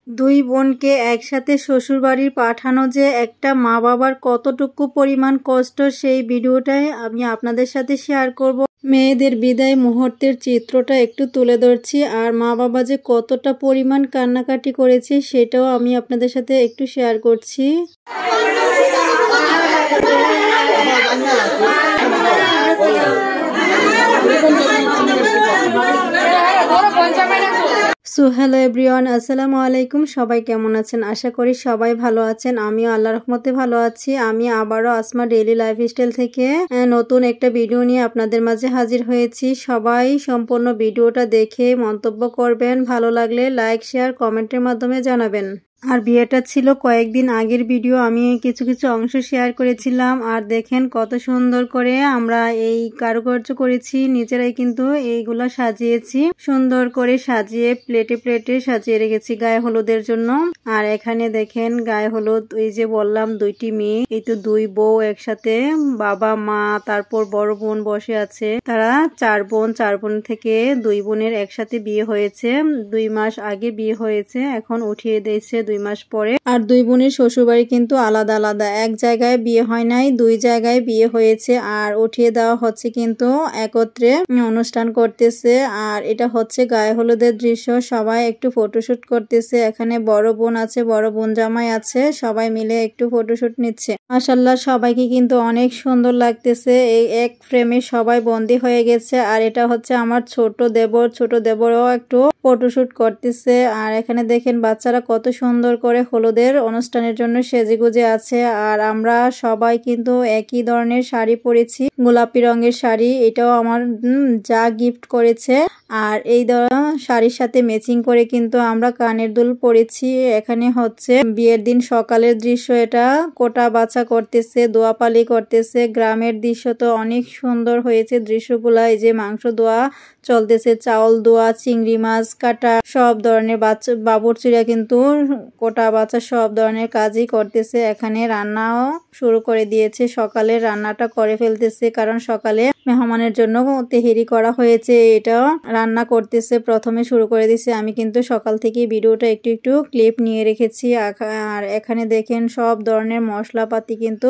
দুই বোনকে একসাথে শ্বশুরবাড়ি পাঠানো যে একটা মা বাবার কতটুকু পরিমাণ কষ্ট, সেই ভিডিওটাই আমি আপনাদের সাথে শেয়ার করব। মেয়েদের বিদায় মুহূর্তের চিত্রটা একটু তুলে ধরছি, আর মা বাবা যে কতটা পরিমাণ কান্নাকাটি করেছে সেটাও আমি আপনাদের সাথে একটু শেয়ার করছি। সো হ্যালো এভরিওয়ান, আসসালামু আলাইকুম। সবাই কেমন আছেন? আশা করি সবাই ভালো আছেন। আমিও আল্লাহর রহমতে ভালো আছি। আমি আবারও আসমা ডেইলি লাইফস্টাইল থেকে নতুন একটা ভিডিও নিয়ে আপনাদের মাঝে হাজির হয়েছি। সবাই সম্পূর্ণ ভিডিওটা দেখে মন্তব্য করবেন, ভালো লাগলে লাইক শেয়ার কমেন্টের মাধ্যমে জানাবেন। আর বিয়েটা ছিল কয়েকদিন আগের ভিডিও, আমি কিছু কিছু অংশ শেয়ার করেছিলাম। আর দেখেন কত সুন্দর করে আমরা এই কারুকার্য করেছি, নিজেরাই কিন্তু এইগুলা সাজিয়েছি, সুন্দর করে সাজিয়ে প্লেটে প্লেটে সাজিয়ে রেখেছি গায়ে হলুদের জন্য। আর এখানে দেখেন গায়ে হলুদ, এই যে বললাম দুইটি মেয়ে, এই তো দুই বউ একসাথে, বাবা মা তারপর বড় বোন বসে আছে। তারা চার বোন থেকে দুই বোনের একসাথে বিয়ে হয়েছে, 2 মাস আগে বিয়ে হয়েছে, এখন উঠিয়ে দিয়েছে 2 মাস পরে। আর দুই বোনের শ্বশুরবাড়ি কিন্তু আলাদা আলাদা, এক জায়গায় বিয়ে হয় নাই, 2 জায়গায় বিয়ে হয়েছে। আর উঠিয়ে দেওয়া হচ্ছে কিন্তু একত্রে অনুষ্ঠান করতেছে। আর এটা হচ্ছে গায়ে হলুদের দৃশ্য, সবাই একটু ফটোশুট করতেছে। এখানে বড় বোন আছে, বড় বোন জামাই আছে, সবাই মিলে একটু ফটোশুট নিচ্ছে। মাশাআল্লাহ সবাইকে কিন্তু অনেক সুন্দর লাগতেছে, এই এক ফ্রেমে সবাই বন্দি হয়ে গেছে। আর এটা হচ্ছে আমার ছোট দেবরও একটু ফটোশুট করতেছে। আর এখানে দেখেন বাচ্চারা কত সুন্দর করে হলুদের অনুষ্ঠানের জন্য সেজেগুজে আছে। আর আমরা সবাই কিন্তু একই ধরনের শাড়ি পরেছি, গোলাপি রঙের শাড়ি, এটাও আমার যা গিফট করেছে। আর এই শাড়ির সাথে ম্যাচিং করে কিন্তু আমরা কানের দুল পরেছি। এখানে হচ্ছে বিয়ের দিন সকালের দৃশ্য, এটা কোটা বাছা করতেছে, দোয়াপালি করতেছে। গ্রামের দৃশ্য তো অনেক সুন্দর হয়েছে দৃশ্যগুলা। এই যে মাংস দোয়া চলতেছে, চাউল দোয়া, চিংড়ি মাছ কাটা, সব ধরনের বাবুর্চিরা কিন্তু কোটা বাছা সব ধরনের কাজই করতেছে। এখানে রান্নাও শুরু করে দিয়েছে, সকালের রান্নাটা করে ফেলতেছে, কারণ সকালে মেহমানের জন্য তেহেরি করা হয়েছে, এটাও রান্না করতেছে, প্রথমে শুরু করে দিছে। আমি কিন্তু সকাল থেকে ভিডিওটা একটু ক্লিপ নিয়ে রেখেছি। আর এখানে দেখেন সব ধরনের মশলাপাতি কিন্তু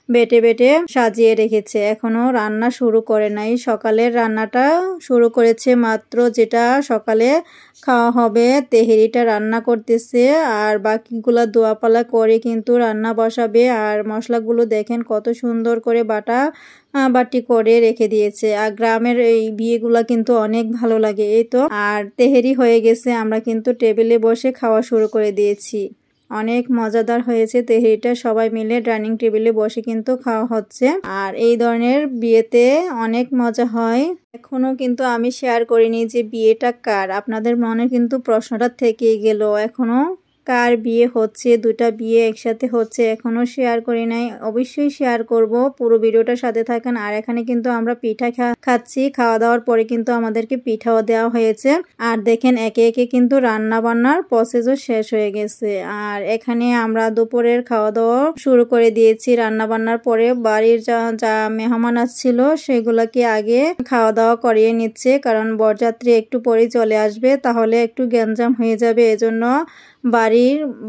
বেটে সাজিয়ে রেখেছে, এখনো রান্না শুরু করে নাই। সকালের রান্নাটা শুরু করেছে মাত্র, যেটা সকালে খাওয়া হবে, তেহেরিটা রান্না করতেছে। আর বাকিগুলা দোয়াপালা করে কিন্তু রান্না বসাবে। আর মশলাগুলো দেখেন কত সুন্দর করে বাটি করে রেখে দিয়েছে। আর গ্রামের এই বিয়েগুলা কিন্তু অনেক ভালো লাগে। এই তো আর তেহেরি হয়ে গেছে, আমরা কিন্তু টেবিলে বসে খাওয়া শুরু করে দিয়েছি। অনেক মজাদার হয়েছে তেহেরিটা, সবাই মিলে ডাইনিং টেবিলে বসে কিন্তু খাওয়া হচ্ছে। আর এই ধরনের বিয়েতে অনেক মজা হয়। এখনো কিন্তু আমি শেয়ার করিনি যে বিয়েটা কার, আপনাদের মনে কিন্তু প্রশ্নটা থেকেই গেল, এখনো কার বিয়ে হচ্ছে, 2টা বিয়ে একসাথে হচ্ছে, এখনো শেয়ার করি নাই, অবশ্যই শেয়ার করব, পুরো ভিডিওটার সাথে থাকেন। আর এখানে কিন্তু আমরা পিঠা খাচ্ছি, খাওয়া দাওয়ার পরে কিন্তু আমাদেরকে পিঠাও দেওয়া হয়েছে। আর দেখেন একে একে কিন্তু রান্না বান্নার প্রসেসও শেষ হয়ে গেছে। আর এখানে আমরা দুপুরের খাওয়া দাওয়া শুরু করে দিয়েছি। রান্না বান্নার পরে বাড়ির যা মেহমান আসছিল সেগুলাকে আগে খাওয়া দাওয়া করিয়ে নিচ্ছে, কারণ বরযাত্রী একটু পরেই চলে আসবে, তাহলে একটু গ্যাঞ্জাম হয়ে যাবে, এজন্য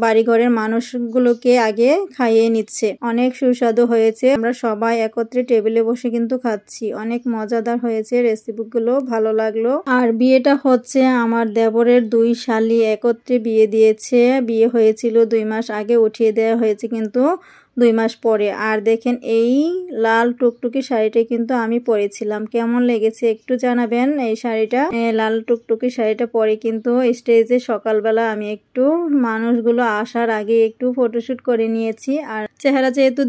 বাড়িঘরের মানুষগুলোকে আগে খাইয়ে নিচ্ছে। অনেক সুস্বাদু হয়েছে, আমরা সবাই একত্রে টেবিলে বসে কিন্তু খাচ্ছি, অনেক মজাদার হয়েছে, রেসিপিগুলো ভালো লাগলো। আর বিয়েটা হচ্ছে আমার দেবরের 2 শালি একত্রে বিয়ে দিয়েছে, বিয়ে হয়েছিল 2 মাস আগে, উঠিয়ে দেওয়া হয়েছে কিন্তু 2 মাস পরে। আর দেখেন এই লাল টুকটুকি শাড়িটা কিন্তু আমি পরেছিলাম, কেমন লেগেছে একটু জানাবেন। এই শাড়িটা, লাল টুকটুকি শাড়িটা পরে কিন্তু স্টেজে সকালবেলা আমি একটু মানুষগুলো আসার আগে একটু ফটোশুট করে নিয়েছি। আর চেহারা যেহেতু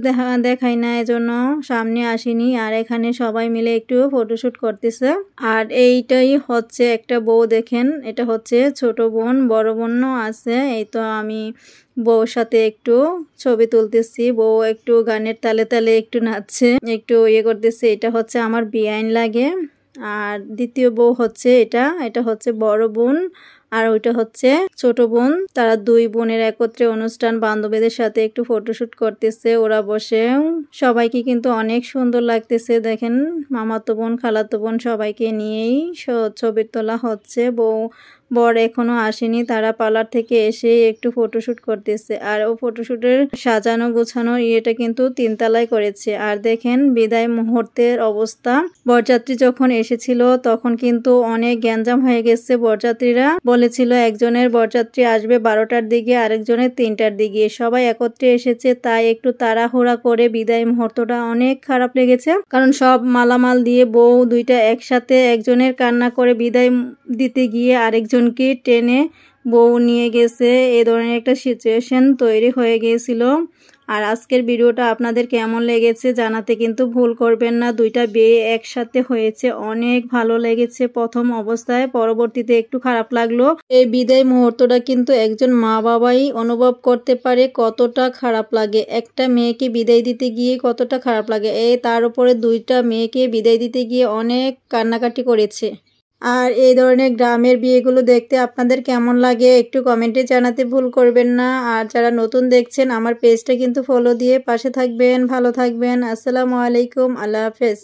দেখাই না, এজন্য সামনে আসিনি। আর এখানে সবাই মিলে একটু ফটোশুট করতেছে। আর এইটাই হচ্ছে একটা বউ, দেখেন এটা হচ্ছে ছোট বোন, বড় বোনও আছে। এই তো আমি বউর সাথে একটু ছবি তুলতেছি, বউ একটু গানের তালে তালে একটু নাচছে, একটু করতেছে। এটা হচ্ছে আমার বেআইন লাগে। আর দ্বিতীয় বউ হচ্ছে এটা হচ্ছে বড় বোন, আর ওইটা হচ্ছে ছোট বোন। তারা 2 বোনের একত্রে অনুষ্ঠান, বান্ধবীদের সাথে একটু ফটোশুট করতেছে ওরা বসে। সবাইকে কিন্তু অনেক সুন্দর লাগতেছে, দেখেন মামাতো বোন, খালাতো বোন সবাইকে নিয়েই ছবি তোলা হচ্ছে। বর এখনো আসেনি, তারা পার্লার থেকে এসে একটু ফটোশুট করতেছে। আর ও ফটোশুটের সাজানো গোছানো ইয়েটা কিন্তু 3 তলায় করেছে। আর দেখেন বিদায় মুহূর্তের অবস্থা। বরযাত্রী যখন এসেছিল তখন কিন্তু অনেক গ্যাঞ্জাম হয়ে গেছে। বরযাত্রীরা বলেছিল একজনের বরযাত্রী আসবে 12টার দিকে, আরেকজনের 3টার দিকে। সবাই একত্রে এসেছে, তাই একটু তাড়াহুড়া করে বিদায় মুহূর্তটা অনেক খারাপ লেগেছে। কারণ সব মালামাল দিয়ে বউ দুইটা একসাথে একজনের কান্না করে বিদায় দিতে গিয়ে আরেকজনকে টেনে বউ নিয়ে গেছে। এ ধরনের একটা সিচুয়েশন তৈরি হয়ে গিয়েছিল। আর আজকের ভিডিওটা আপনাদের কেমন লেগেছে জানাতে কিন্তু ভুল করবেন না। দুইটা বিয়ে একসাথে হয়েছে, অনেক ভালো লেগেছে প্রথম অবস্থায়, পরবর্তীতে একটু খারাপ লাগলো। এই বিদায় মুহূর্তটা কিন্তু একজন মা বাবাই অনুভব করতে পারে কতটা খারাপ লাগে। একটা মেয়েকে বিদায় দিতে গিয়ে কতটা খারাপ লাগে, তার উপরে দুইটা মেয়েকে বিদায় দিতে গিয়ে অনেক কান্নাকাটি করেছে। আর এই ধরনের গ্রামের বিয়েগুলো দেখতে আপনাদের কেমন লাগে একটু কমেন্টে জানাতে ভুল করবেন না। আর যারা নতুন দেখছেন আমার পেজটা কিন্তু ফলো দিয়ে পাশে থাকবেন। ভালো থাকবেন। আসসালামু আলাইকুম, আল্লাহ হাফেজ।